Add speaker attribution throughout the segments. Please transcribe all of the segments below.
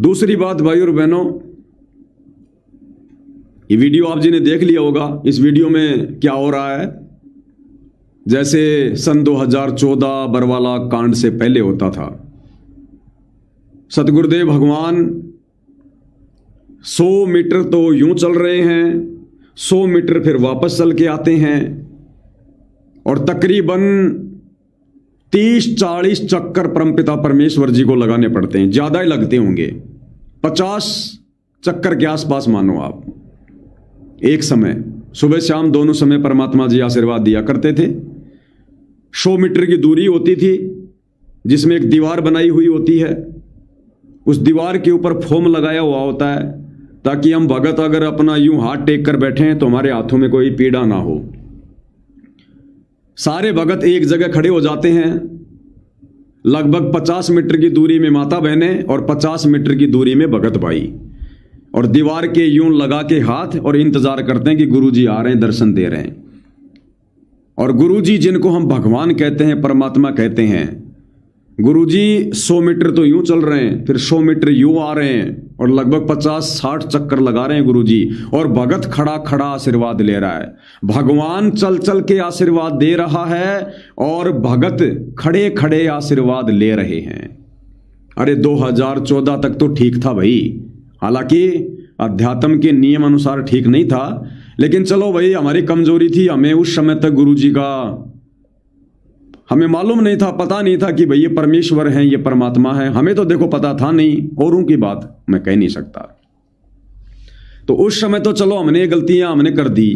Speaker 1: दूसरी बात भाई और बहनों, ये वीडियो आप जी ने देख लिया होगा। इस वीडियो में क्या हो रहा है, जैसे सन 2014 बरवाला कांड से पहले होता था। सतगुरुदेव भगवान 100 मीटर तो यूं चल रहे हैं, 100 मीटर फिर वापस चल के आते हैं और तकरीबन 30-40 चक्कर परमपिता परमेश्वर जी को लगाने पड़ते हैं। ज्यादा ही लगते होंगे, 50 चक्कर के आसपास मानो आप। एक समय सुबह शाम दोनों समय परमात्मा जी आशीर्वाद दिया करते थे। 100 मीटर की दूरी होती थी जिसमें एक दीवार बनाई हुई होती है। उस दीवार के ऊपर फोम लगाया हुआ होता है ताकि हम भगत अगर अपना यूं हाथ टेक कर बैठे हैं तो हमारे हाथों में कोई पीड़ा ना हो। सारे भगत एक जगह खड़े हो जाते हैं। लगभग 50 मीटर की दूरी में माता बहनें और 50 मीटर की दूरी में भगत भाई, और दीवार के यूं लगा के हाथ और इंतजार करते हैं कि गुरुजी आ रहे हैं, दर्शन दे रहे हैं। और गुरुजी जिनको हम भगवान कहते हैं, परमात्मा कहते हैं, गुरुजी 100 मीटर तो यूं चल रहे हैं, फिर 100 मीटर यूं आ रहे हैं और लगभग 50-60 चक्कर लगा रहे हैं गुरुजी, और भगत खड़ा खड़ा आशीर्वाद ले रहा है। भगवान चल चल के आशीर्वाद दे रहा है और भगत खड़े खड़े आशीर्वाद ले रहे हैं। अरे 2014 तक तो ठीक था भाई, हालांकि अध्यात्म के नियम अनुसार ठीक नहीं था, लेकिन चलो भाई हमारी कमजोरी थी। हमें उस समय तक गुरुजी का हमें मालूम नहीं था, पता नहीं था कि भाई ये परमेश्वर हैं, ये परमात्मा है। हमें तो देखो पता था नहीं, औरों की बात मैं कह नहीं सकता। तो उस समय तो चलो हमने गलतियां हमने कर दी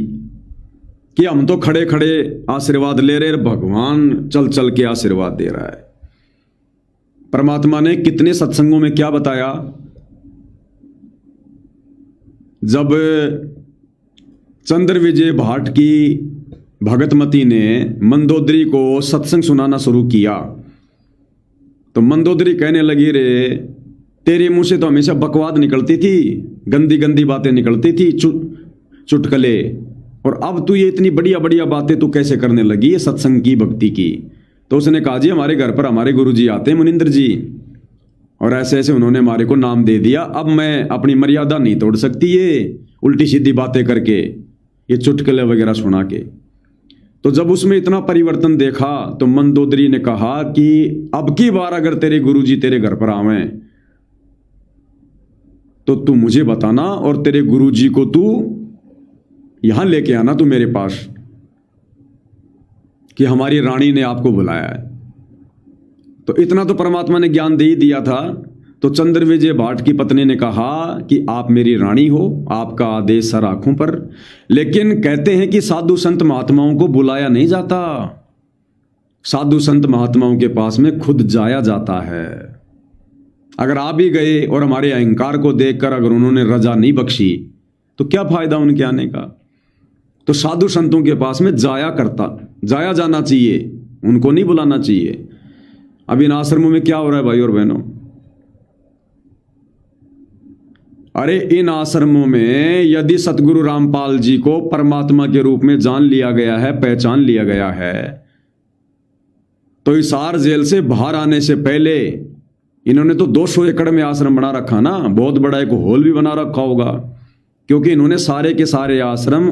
Speaker 1: कि हम तो खड़े खड़े आशीर्वाद ले रहे, भगवान चल चल के आशीर्वाद दे रहा है। परमात्मा ने कितने सत्संगों में क्या बताया। जब चंद्र विजय भाट की भगतमती ने मंदोदरी को सत्संग सुनाना शुरू किया तो मंदोदरी कहने लगी, रे तेरे मुंह से तो हमेशा बकवाद निकलती थी, गंदी गंदी बातें निकलती थी, चुटकले, और अब तू ये इतनी बढ़िया बढ़िया बातें तू कैसे करने लगी है सत्संग की, भक्ति की। तो उसने कहा, जी हमारे घर पर हमारे गुरुजी आते हैं, मुनिंदर जी, और ऐसे ऐसे उन्होंने हमारे को नाम दे दिया। अब मैं अपनी मर्यादा नहीं तोड़ सकती ये उल्टी सीधी बातें करके, ये चुटकुले वगैरह सुना के। तो जब उसमें इतना परिवर्तन देखा तो मंदोदरी ने कहा कि अब की बार अगर तेरे गुरुजी तेरे घर पर आवें तो तू मुझे बताना और तेरे गुरुजी को तू यहां लेके आना, तू मेरे पास, कि हमारी रानी ने आपको बुलाया है। तो इतना तो परमात्मा ने ज्ञान दे ही दिया था। तो चंद्र विजय भाट की पत्नी ने कहा कि आप मेरी रानी हो, आपका आदेश सर आंखों पर। लेकिन कहते हैं कि साधु संत महात्माओं को बुलाया नहीं जाता, साधु संत महात्माओं के पास में खुद जाया जाता है। अगर आप भी गए और हमारे अहंकार को देखकर अगर उन्होंने रजा नहीं बख्शी तो क्या फायदा उनके आने का। तो साधु संतों के पास में जाया जाना चाहिए, उनको नहीं बुलाना चाहिए। अब इन आश्रमों में क्या हो रहा है भाई और बहनों, अरे इन आश्रमों में यदि सतगुरु रामपाल जी को परमात्मा के रूप में जान लिया गया है, पहचान लिया गया है, तो हिसार जेल से बाहर आने से पहले इन्होंने तो 200 एकड़ में आश्रम बना रखा ना, बहुत बड़ा एक हॉल भी बना रखा होगा, क्योंकि इन्होंने सारे के सारे आश्रम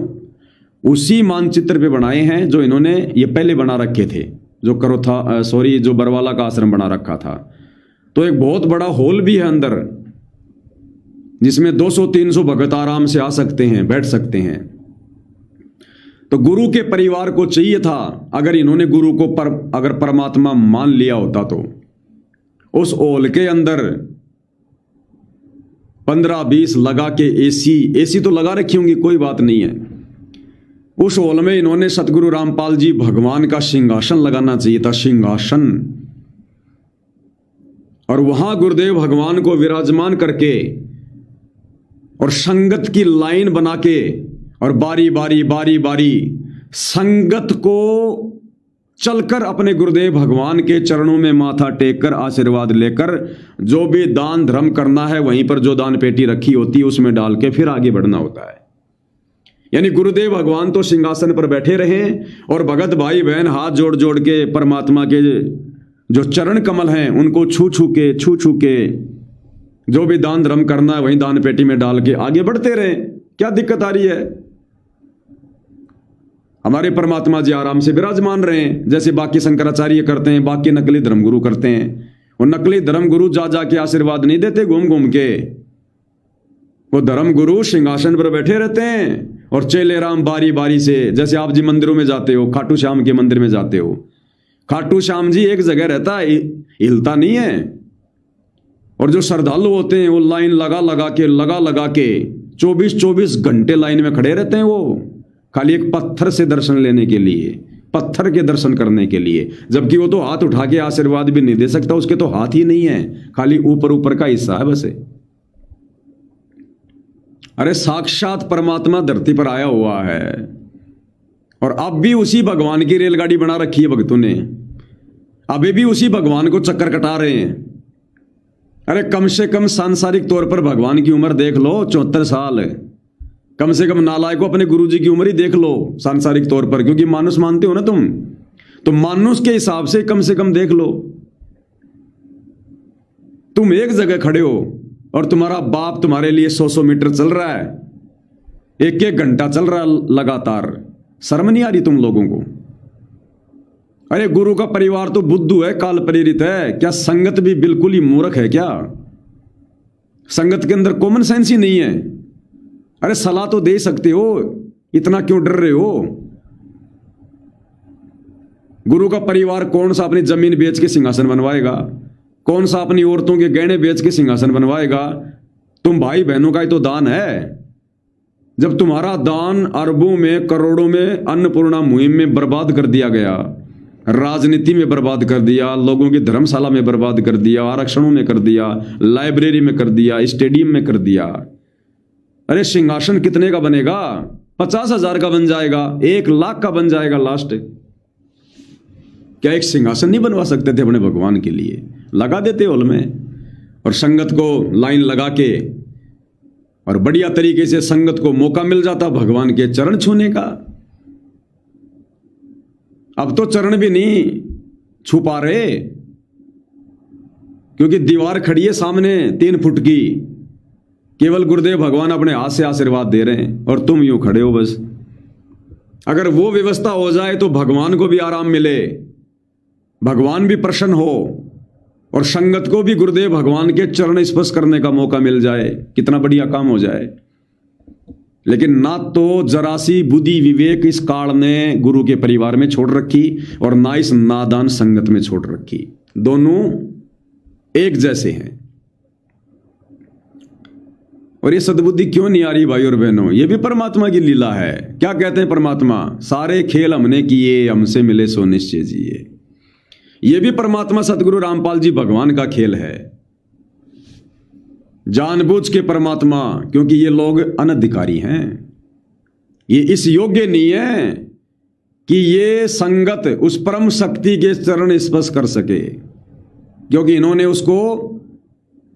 Speaker 1: उसी मानचित्र पे बनाए हैं जो इन्होंने ये पहले बना रखे थे, जो बरवाला का आश्रम बना रखा था। तो एक बहुत बड़ा हॉल भी है अंदर, जिसमें 200-300 भगत आराम से आ सकते हैं, बैठ सकते हैं। तो गुरु के परिवार को चाहिए था, अगर इन्होंने गुरु को अगर परमात्मा मान लिया होता तो उस हॉल के अंदर 15-20 लगा के एसी तो लगा रखी होंगी, कोई बात नहीं है। उस हॉल में इन्होंने सतगुरु रामपाल जी भगवान का सिंहासन लगाना चाहिए था, सिंहासन, और वहां गुरुदेव भगवान को विराजमान करके और संगत की लाइन बना के और बारी बारी संगत को चलकर अपने गुरुदेव भगवान के चरणों में माथा टेककर आशीर्वाद लेकर जो भी दान धर्म करना है वहीं पर जो दान पेटी रखी होती है उसमें डाल के फिर आगे बढ़ना होता है। यानी गुरुदेव भगवान तो सिंहासन पर बैठे रहे और भगत भाई बहन हाथ जोड़ जोड़ के परमात्मा के जो चरण कमल हैं उनको छू छू के जो भी दान धर्म करना है वहीं दान पेटी में डाल के आगे बढ़ते रहे, क्या दिक्कत आ रही है? हमारे परमात्मा जी आराम से विराजमान रहे हैं, जैसे बाकी शंकराचार्य करते हैं, बाकी नकली धर्मगुरु करते हैं। वो नकली धर्मगुरु जा जाके आशीर्वाद नहीं देते घूम घूम के, वो धर्मगुरु सिंहासन पर बैठे रहते हैं और चेले राम बारी बारी से, जैसे आप जी मंदिरों में जाते हो, खाटू श्याम के मंदिर में जाते हो, खाटू श्याम जी एक जगह रहता है, हिलता नहीं है। और जो श्रद्धालु होते हैं वो लाइन लगा लगा के 24 घंटे लाइन में खड़े रहते हैं, वो खाली एक पत्थर से दर्शन लेने के लिए, पत्थर के दर्शन करने के लिए, जबकि वो तो हाथ उठा के आशीर्वाद भी नहीं दे सकता, उसके तो हाथ ही नहीं है, खाली ऊपर ऊपर का हिस्सा है बस। अरे साक्षात परमात्मा धरती पर आया हुआ है और अब भी उसी भगवान की रेलगाड़ी बना रखी है भक्तों ने, अभी भी उसी भगवान को चक्कर कटा रहे हैं। अरे कम से कम सांसारिक तौर पर भगवान की उम्र देख लो, 74 साल। कम से कम नालायक को अपने गुरुजी की उम्र ही देख लो सांसारिक तौर पर, क्योंकि मानुष मानते हो ना तुम, तो मानुष के हिसाब से कम देख लो। तुम एक जगह खड़े हो और तुम्हारा बाप तुम्हारे लिए 100 मीटर चल रहा है, 1 घंटा चल रहा है लगातार। शर्म नहीं आ रही तुम लोगों को? अरे गुरु का परिवार तो बुद्धू है, काल प्रेरित है, क्या संगत भी बिल्कुल ही मूर्ख है क्या? संगत के अंदर कॉमन सेंस ही नहीं है। अरे सलाह तो दे सकते हो, इतना क्यों डर रहे हो? गुरु का परिवार कौन सा अपनी जमीन बेच के सिंहासन बनवाएगा? कौन सा अपनी औरतों के गहने बेच के सिंहासन बनवाएगा? तुम भाई बहनों का ही तो दान है। जब तुम्हारा दान अरबों में करोड़ों में अन्नपूर्णा मुहिम में बर्बाद कर दिया गया, राजनीति में बर्बाद कर दिया, लोगों की धर्मशाला में बर्बाद कर दिया, आरक्षणों में कर दिया, लाइब्रेरी में कर दिया, स्टेडियम में कर दिया, अरे सिंहासन कितने का बनेगा? 50,000 का बन जाएगा, 1 लाख का बन जाएगा लास्ट। क्या एक सिंहासन नहीं बनवा सकते थे अपने भगवान के लिए? लगा देते हॉल में और संगत को लाइन लगा के, और बढ़िया तरीके से संगत को मौका मिल जाता भगवान के चरण छूने का। अब तो चरण भी नहीं छू पा रहे, क्योंकि दीवार खड़ी है सामने 3 फुट की, केवल गुरुदेव भगवान अपने हाथ से आशीर्वाद दे रहे हैं और तुम यूं खड़े हो बस। अगर वो व्यवस्था हो जाए तो भगवान को भी आराम मिले, भगवान भी प्रसन्न हो और संगत को भी गुरुदेव भगवान के चरण स्पर्श करने का मौका मिल जाए, कितना बढ़िया काम हो जाए। लेकिन ना तो जरा सी बुद्धि विवेक इस काल ने गुरु के परिवार में छोड़ रखी और ना इस नादान संगत में छोड़ रखी। दोनों एक जैसे हैं। और ये सद्बुद्धि क्यों नहीं आ रही भाई और बहनों? ये भी परमात्मा की लीला है। क्या कहते हैं परमात्मा? सारे खेल हमने किए, हमसे मिले सो निश्चय जिए। ये भी परमात्मा सतगुरु रामपाल जी भगवान का खेल है, जानबूझ के परमात्मा, क्योंकि ये लोग अनधिकारी हैं, ये इस योग्य नहीं है कि ये संगत उस परम शक्ति के चरण स्पर्श कर सके, क्योंकि इन्होंने उसको,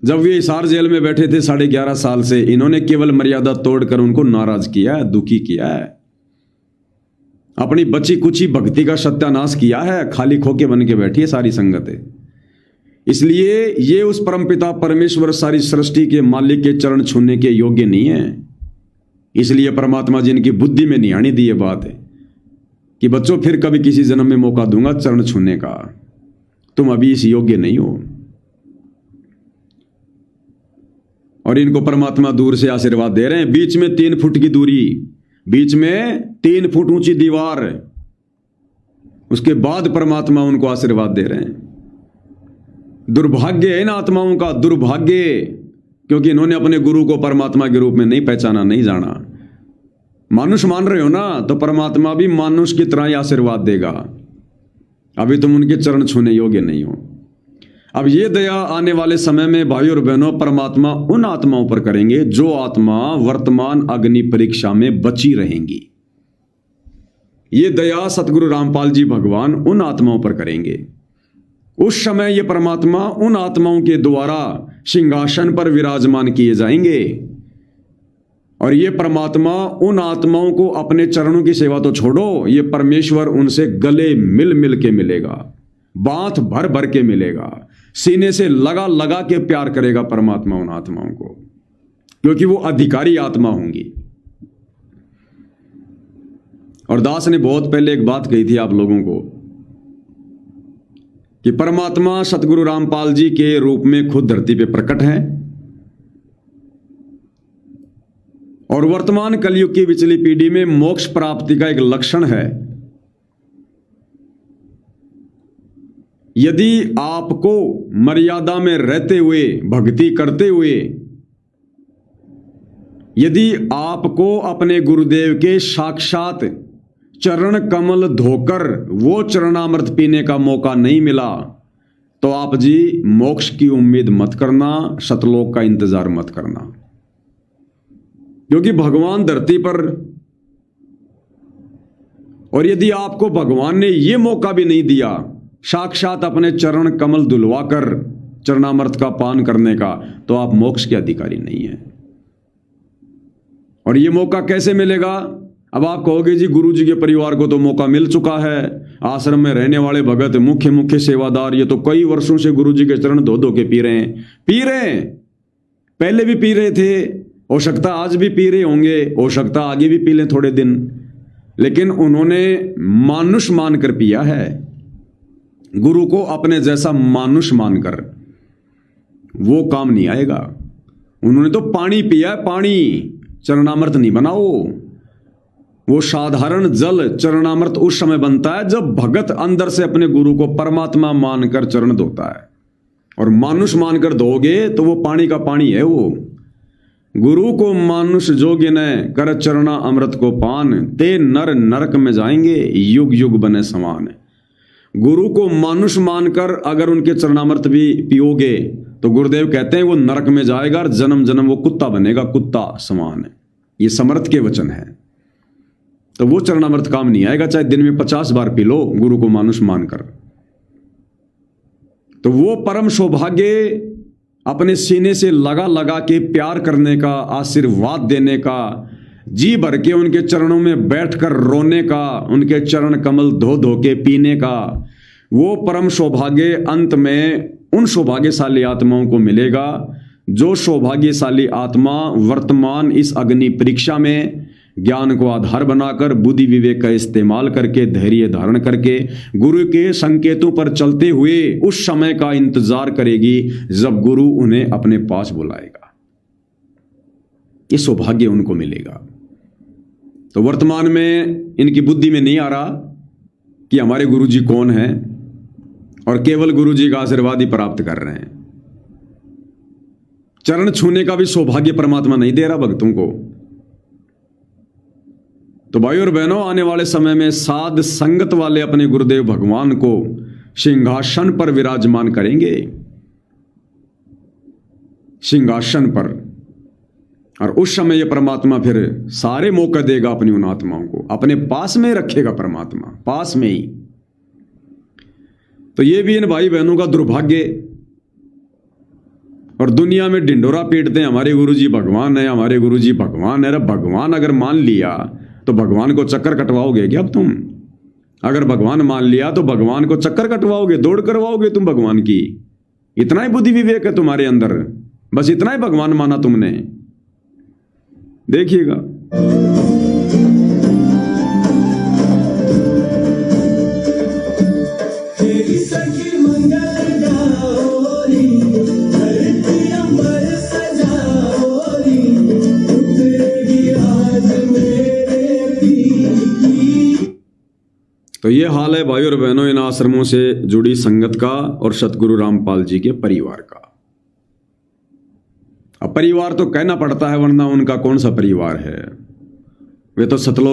Speaker 1: जब वे हिसार जेल में बैठे थे 11.5 साल से, इन्होंने केवल मर्यादा तोड़कर उनको नाराज किया, दुखी किया है, अपनी बची कुची भक्ति का सत्यानाश किया है, खाली खोके बन के बैठी है सारी संगत है। इसलिए ये उस परमपिता परमेश्वर सारी सृष्टि के मालिक के चरण छूने के योग्य नहीं है। इसलिए परमात्मा जी इनकी बुद्धि में नहीं आनी दी ये बात है कि बच्चों फिर कभी किसी जन्म में मौका दूंगा चरण छूने का, तुम अभी इस योग्य नहीं हो। और इनको परमात्मा दूर से आशीर्वाद दे रहे हैं। बीच में 3 फुट की दूरी, बीच में 3 फुट ऊंची दीवार, उसके बाद परमात्मा उनको आशीर्वाद दे रहे हैं। दुर्भाग्य है इन आत्माओं का, दुर्भाग्य, क्योंकि इन्होंने अपने गुरु को परमात्मा के रूप में नहीं पहचाना, नहीं जाना। मानुष मान रहे हो ना, तो परमात्मा भी मानुष की तरह ही आशीर्वाद देगा। अभी तुम उनके चरण छूने योग्य नहीं हो। अब ये दया आने वाले समय में भाई और बहनों परमात्मा उन आत्माओं पर करेंगे जो आत्मा वर्तमान अग्नि परीक्षा में बची रहेंगी। ये दया सतगुरु रामपाल जी भगवान उन आत्माओं पर करेंगे। उस समय ये परमात्मा उन आत्माओं के द्वारा सिंहासन पर विराजमान किए जाएंगे और ये परमात्मा उन आत्माओं को अपने चरणों की सेवा तो छोड़ो, ये परमेश्वर उनसे गले मिल मिल के मिलेगा, बांथ भर भर के मिलेगा, सीने से लगा लगा के प्यार करेगा परमात्मा उन आत्माओं को, क्योंकि वो अधिकारी आत्मा होंगी। और दास ने बहुत पहले एक बात कही थी आप लोगों को कि परमात्मा सतगुरु रामपाल जी के रूप में खुद धरती पे प्रकट हैं और वर्तमान कलयुग की पिछली पीढ़ी में मोक्ष प्राप्ति का एक लक्षण है। यदि आपको मर्यादा में रहते हुए, भक्ति करते हुए, यदि आपको अपने गुरुदेव के साक्षात चरण कमल धोकर वो चरणामृत पीने का मौका नहीं मिला, तो आप जी मोक्ष की उम्मीद मत करना, सतलोक का इंतजार मत करना। क्योंकि भगवान धरती पर, और यदि आपको भगवान ने ये मौका भी नहीं दिया साक्षात अपने चरण कमल धुलवाकर चरणामृत का पान करने का, तो आप मोक्ष के अधिकारी नहीं हैं। और ये मौका कैसे मिलेगा? अब आप कहोगे जी गुरु जी के परिवार को तो मौका मिल चुका है, आश्रम में रहने वाले भगत, मुख्य सेवादार, ये तो कई वर्षों से गुरु जी के चरण धो धो के पी रहे हैं। पहले भी पी रहे थे, हो सकता आज भी पी रहे होंगे, हो सकता आगे भी पी लें थोड़े दिन, लेकिन उन्होंने मानुष मानकर पिया है। गुरु को अपने जैसा मानुष मानकर वो काम नहीं आएगा। उन्होंने तो पानी पिया है, पानी, चरणामृत नहीं बनाओ। वो साधारण जल चरणामृत उस समय बनता है जब भगत अंदर से अपने गुरु को परमात्मा मानकर चरण धोता है। और मानुष मानकर धोगे तो वो पानी का पानी है। वो गुरु को मानुष जोगिन कर चरणा अमृत को पान, ते नर नरक में जाएंगे युग युग बने समान। गुरु को मानुष मानकर अगर उनके चरणामृत भी पियोगे तो गुरुदेव कहते हैं वो नरक में जाएगा और जन्म जन्म वो कुत्ता बनेगा, कुत्ता समान। ये समर्थ के वचन है। तो वो चरणामृत काम नहीं आएगा, चाहे दिन में 50 बार पी लो गुरु को मानुष मानकर। तो वो परम सौभाग्य अपने सीने से लगा लगा के प्यार करने का, आशीर्वाद देने का, जी भर के उनके चरणों में बैठकर रोने का, उनके चरण कमल धो धो के पीने का, वो परम सौभाग्य अंत में उन सौभाग्यशाली आत्माओं को मिलेगा जो सौभाग्यशाली आत्मा वर्तमान इस अग्नि परीक्षा में ज्ञान को आधार बनाकर, बुद्धि विवेक का इस्तेमाल करके, धैर्य धारण करके, गुरु के संकेतों पर चलते हुए उस समय का इंतजार करेगी जब गुरु उन्हें अपने पास बुलाएगा। ये सौभाग्य उनको मिलेगा। तो वर्तमान में इनकी बुद्धि में नहीं आ रहा कि हमारे गुरु जी कौन हैं, और केवल गुरु जी का आशीर्वाद ही प्राप्त कर रहे हैं। चरण छूने का भी सौभाग्य परमात्मा नहीं दे रहा भक्तों को। तो भाई और बहनों, आने वाले समय में साध संगत वाले अपने गुरुदेव भगवान को सिंहासन पर विराजमान करेंगे, सिंहासन पर। और उस समय ये परमात्मा फिर सारे मौका देगा अपनी उन आत्माओं को, अपने पास में रखेगा परमात्मा, पास में ही। तो ये भी इन भाई बहनों का दुर्भाग्य। और दुनिया में ढिंडोरा पीटते हैं हमारे गुरुजी भगवान है, हमारे गुरुजी भगवान है। भगवान अगर मान लिया तो भगवान को चक्कर कटवाओगे क्या अब तुम? अगर भगवान मान लिया तो भगवान को चक्कर कटवाओगे, दौड़ करवाओगे तुम भगवान की? इतना ही बुद्धि विवेक है तुम्हारे अंदर, बस इतना ही भगवान माना तुमने। देखिएगा। तो ये हाल है भाई और बहनों इन आश्रमों से जुड़ी संगत का और सतगुरु रामपाल जी के परिवार का। अब परिवार तो कहना पड़ता है, वरना उनका कौन सा परिवार है? वे तो सतलोक